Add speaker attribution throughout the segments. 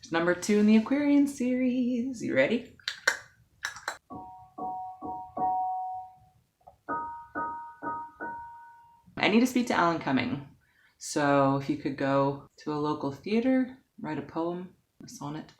Speaker 1: It's number 2 in the Aquarian series. You ready? I need to speak to Alan Cumming. So if you could go to a local theater, write a poem, a sonnet.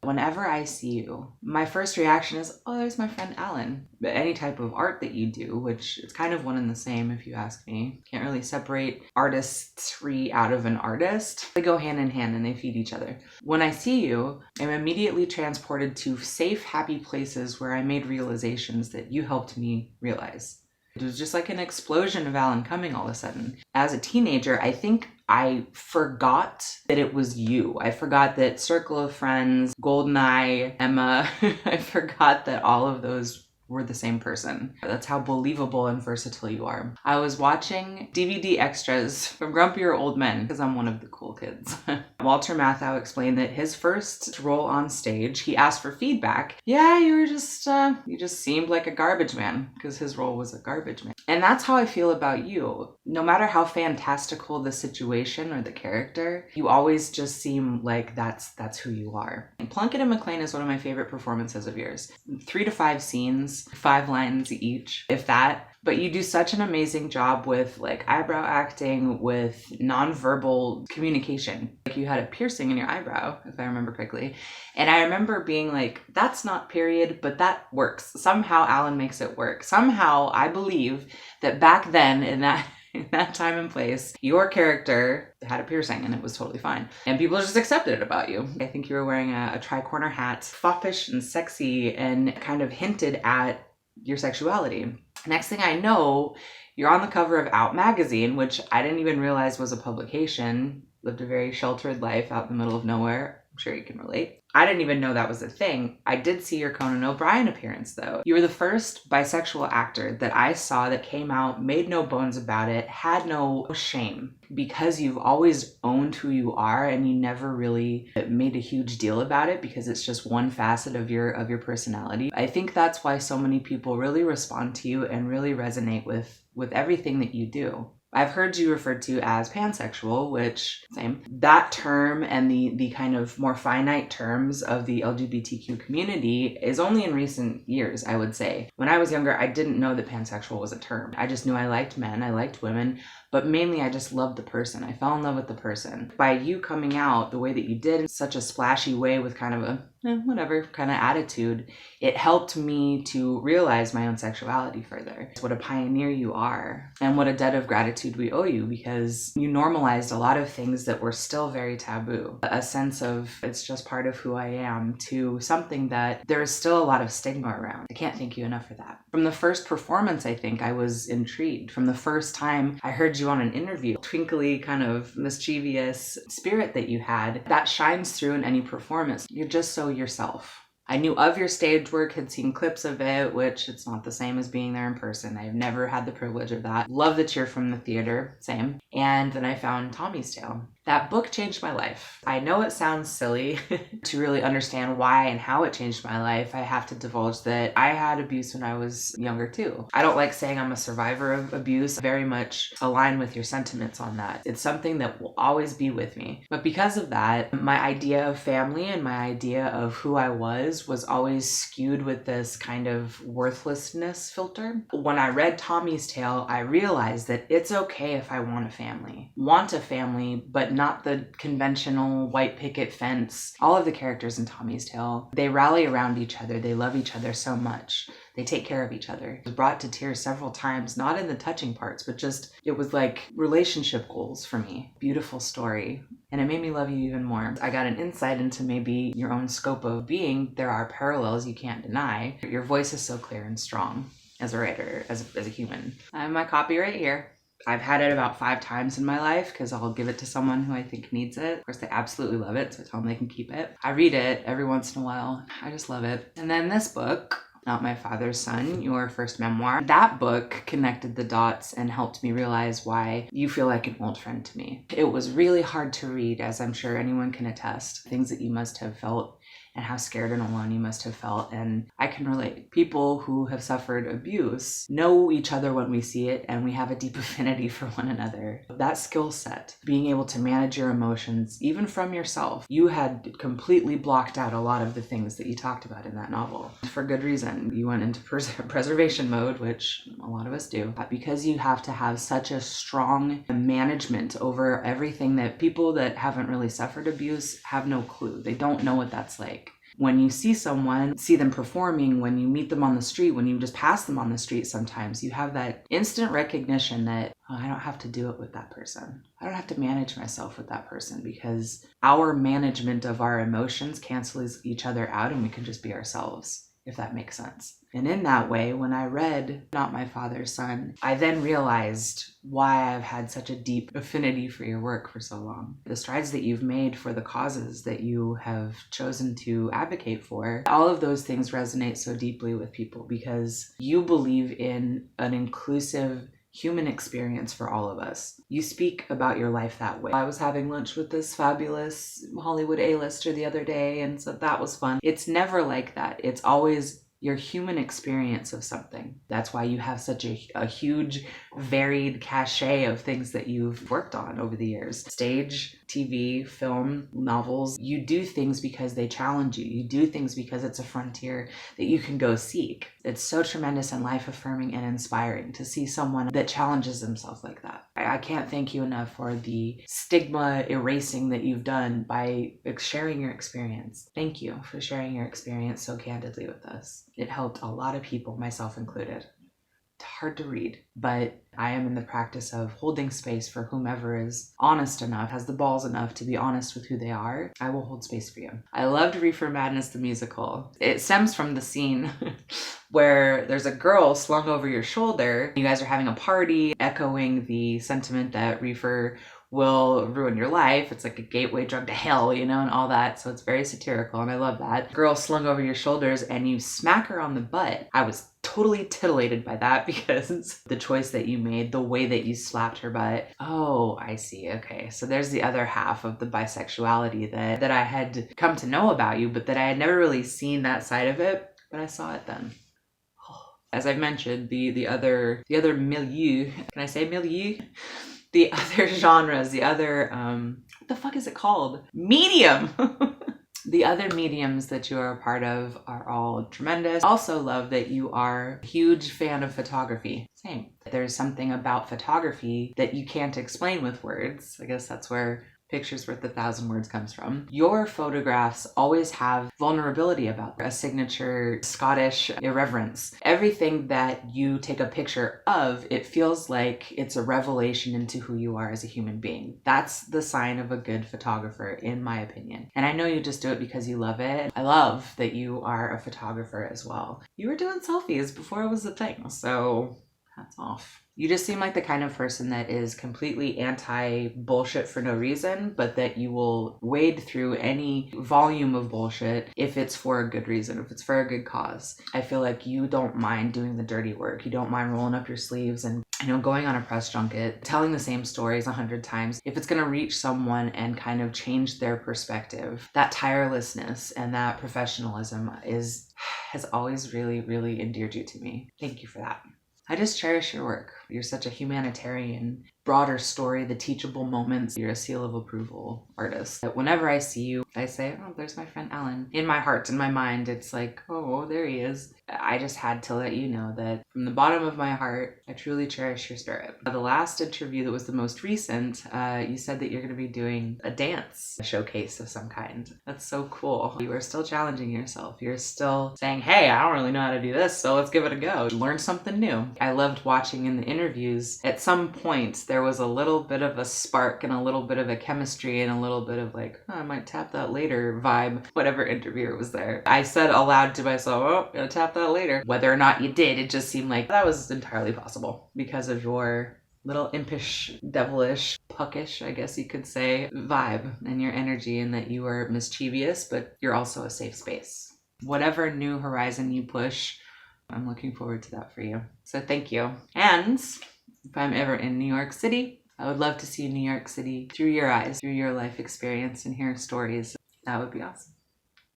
Speaker 1: Whenever I see you, my first reaction is, oh, there's my friend Alan. But any type of art that you do, which is kind of one and the same if you ask me. Can't really separate artistry out of an artist. They go hand in hand and they feed each other. When I see you, I'm immediately transported to safe, happy places where I made realizations that you helped me realize. It was just like an explosion of Alan Cumming all of a sudden. As a teenager, I think I forgot that it was you. I forgot that Circle of Friends, GoldenEye, Emma, I forgot that all of those were the same person. That's how believable and versatile you are. I was watching DVD extras from Grumpier Old Men because I'm one of the cool kids. Walter Matthau explained that his first role on stage, he asked for feedback. Yeah, you just seemed like a garbage man, because his role was a garbage man. And that's how I feel about you. No matter how fantastical the situation or the character, you always just seem like that's who you are. And Plunkett and McLean is one of my favorite performances of yours. 3 to 5 scenes, 5 lines each, if that. But you do such an amazing job with like eyebrow acting, with nonverbal communication. Like you had a piercing in your eyebrow, if I remember correctly. And I remember being like, that's not period, but that works. Somehow Alan makes it work. Somehow I believe that back then in that time and place, your character had a piercing and it was totally fine. And people just accepted it about you. I think you were wearing a tri-corner hat, foppish and sexy, and kind of hinted at your sexuality. Next thing I know, you're on the cover of Out magazine, which I didn't even realize was a publication. Lived a very sheltered life out in the middle of nowhere. I'm sure you can relate. I didn't even know that was a thing. I did see your Conan O'Brien appearance though. You were the first bisexual actor that I saw that came out, made no bones about it, had no shame, because you've always owned who you are and you never really made a huge deal about it because it's just one facet of your personality. I think that's why so many people really respond to you and really resonate with everything that you do. I've heard you referred to as pansexual, which, same. That term and the kind of more finite terms of the LGBTQ community is only in recent years, I would say. When I was younger, I didn't know that pansexual was a term. I just knew I liked men, I liked women, but mainly I just loved the person. I fell in love with the person. By you coming out the way that you did, in such a splashy way with kind of a whatever kind of attitude, it helped me to realize my own sexuality further. What a pioneer you are, and what a debt of gratitude we owe you, because you normalized a lot of things that were still very taboo. A sense of it's just part of who I am, to something that there is still a lot of stigma around. I can't thank you enough for that. From the first performance, I think I was intrigued. From the first time I heard you on an interview, twinkly kind of mischievous spirit that you had, that shines through in any performance. You're just so yourself. I knew of your stage work, had seen clips of it, which it's not the same as being there in person. I've never had the privilege of that. Love the cheer from the theater, same. And then I found Tommy's Tale. That book changed my life. I know it sounds silly. To really understand why and how it changed my life, I have to divulge that I had abuse when I was younger too. I don't like saying I'm a survivor of abuse. I very much align with your sentiments on that. It's something that will always be with me. But because of that, my idea of family and my idea of who I was always skewed with this kind of worthlessness filter. When I read Tommy's Tale, I realized that it's okay if I want a family. Want a family, but not the conventional white picket fence. All of the characters in Tommy's Tale, they rally around each other. They love each other so much. They take care of each other. I was brought to tears several times, not in the touching parts, but just, it was like relationship goals for me. Beautiful story. And it made me love you even more. I got an insight into maybe your own scope of being. There are parallels you can't deny. Your voice is so clear and strong as a writer, as a human. I have my copy right here. I've had it about 5 times in my life because I'll give it to someone who I think needs it. Of course, they absolutely love it, so I tell them they can keep it. I read it every once in a while. I just love it. And then this book, Not My Father's Son, your first memoir. That book connected the dots and helped me realize why you feel like an old friend to me. It was really hard to read, as I'm sure anyone can attest. Things that you must have felt and how scared and alone you must have felt. And I can relate. People who have suffered abuse know each other when we see it, and we have a deep affinity for one another. That skill set, being able to manage your emotions, even from yourself, you had completely blocked out a lot of the things that you talked about in that novel. For good reason. You went into preservation mode, which a lot of us do, because you have to have such a strong management over everything that people that haven't really suffered abuse have no clue. They don't know what that's like. When you see someone, see them performing, when you meet them on the street, when you just pass them on the street sometimes, you have that instant recognition that, oh, I don't have to do it with that person. I don't have to manage myself with that person, because our management of our emotions cancels each other out and we can just be ourselves, if that makes sense. And in that way, when I read Not My Father's Son, I then realized why I've had such a deep affinity for your work for so long. The strides that you've made for the causes that you have chosen to advocate for, all of those things resonate so deeply with people because you believe in an inclusive human experience for all of us. You speak about your life that way. I was having lunch with this fabulous Hollywood A-lister the other day, and so that was fun. It's never like that. It's always your human experience of something. That's why you have such a huge, varied cachet of things that you've worked on over the years. Stage, TV, film, novels. You do things because they challenge you. You do things because it's a frontier that you can go seek. It's so tremendous and life-affirming and inspiring to see someone that challenges themselves like that. I can't thank you enough for the stigma erasing that you've done by sharing your experience. Thank you for sharing your experience so candidly with us. It helped a lot of people, myself included. It's hard to read, but I am in the practice of holding space for whomever is honest enough, has the balls enough to be honest with who they are. I will hold space for you. I loved Reefer Madness the musical. It stems from the scene where there's a girl slung over your shoulder. You guys are having a party, echoing the sentiment that reefer will ruin your life. It's like a gateway drug to hell, and all that. So it's very satirical, and I love that. Girl slung over your shoulders and you smack her on the butt. I was totally titillated by that because the choice that you made, the way that you slapped her butt. Oh, I see. Okay. So there's the other half of the bisexuality that I had come to know about you, but that I had never really seen that side of it, but I saw it then. As I've mentioned, the other milieu, can I say milieu? The other genres, the other, what the fuck is it called? Medium! The other mediums that you are a part of are all tremendous. Also love that you are a huge fan of photography. Same. There's something about photography that you can't explain with words. I guess that's where pictures worth 1,000 words comes from. Your photographs always have vulnerability about them, a signature Scottish irreverence. Everything that you take a picture of, it feels like it's a revelation into who you are as a human being. That's the sign of a good photographer, in my opinion. And I know you just do it because you love it. I love that you are a photographer as well. You were doing selfies before it was a thing, so hats off. You just seem like the kind of person that is completely anti-bullshit for no reason, but that you will wade through any volume of bullshit if it's for a good reason, if it's for a good cause. I feel like you don't mind doing the dirty work. You don't mind rolling up your sleeves and going on a press junket, telling the same stories 100 times. If it's going to reach someone and kind of change their perspective, that tirelessness and that professionalism has always really, really endeared you to me. Thank you for that. I just cherish your work. You're such a humanitarian, broader story, the teachable moments. You're a seal of approval artist. That whenever I see you, I say, oh, there's my friend Alan. In my heart, in my mind, it's like, oh, there he is. I just had to let you know that from the bottom of my heart, I truly cherish your spirit. The last interview that was the most recent, you said that you're going to be doing a dance showcase of some kind. That's so cool. You are still challenging yourself. You're still saying, hey, I don't really know how to do this, so let's give it a go. Learn something new. I loved watching in the interviews. At some point, there was a little bit of a spark and a little bit of a chemistry and a little bit of like, oh, I might tap that later vibe, whatever interviewer was there. I said aloud to myself, oh, gonna tap that later. Whether or not you did, it just seemed like that was entirely possible because of your little impish, devilish, puckish, I guess you could say, vibe and your energy, and that you are mischievous, but you're also a safe space. Whatever new horizon you push, I'm looking forward to that for you. So thank you. And if I'm ever in New York City, I would love to see New York City through your eyes, through your life experience, and hear stories. That would be awesome.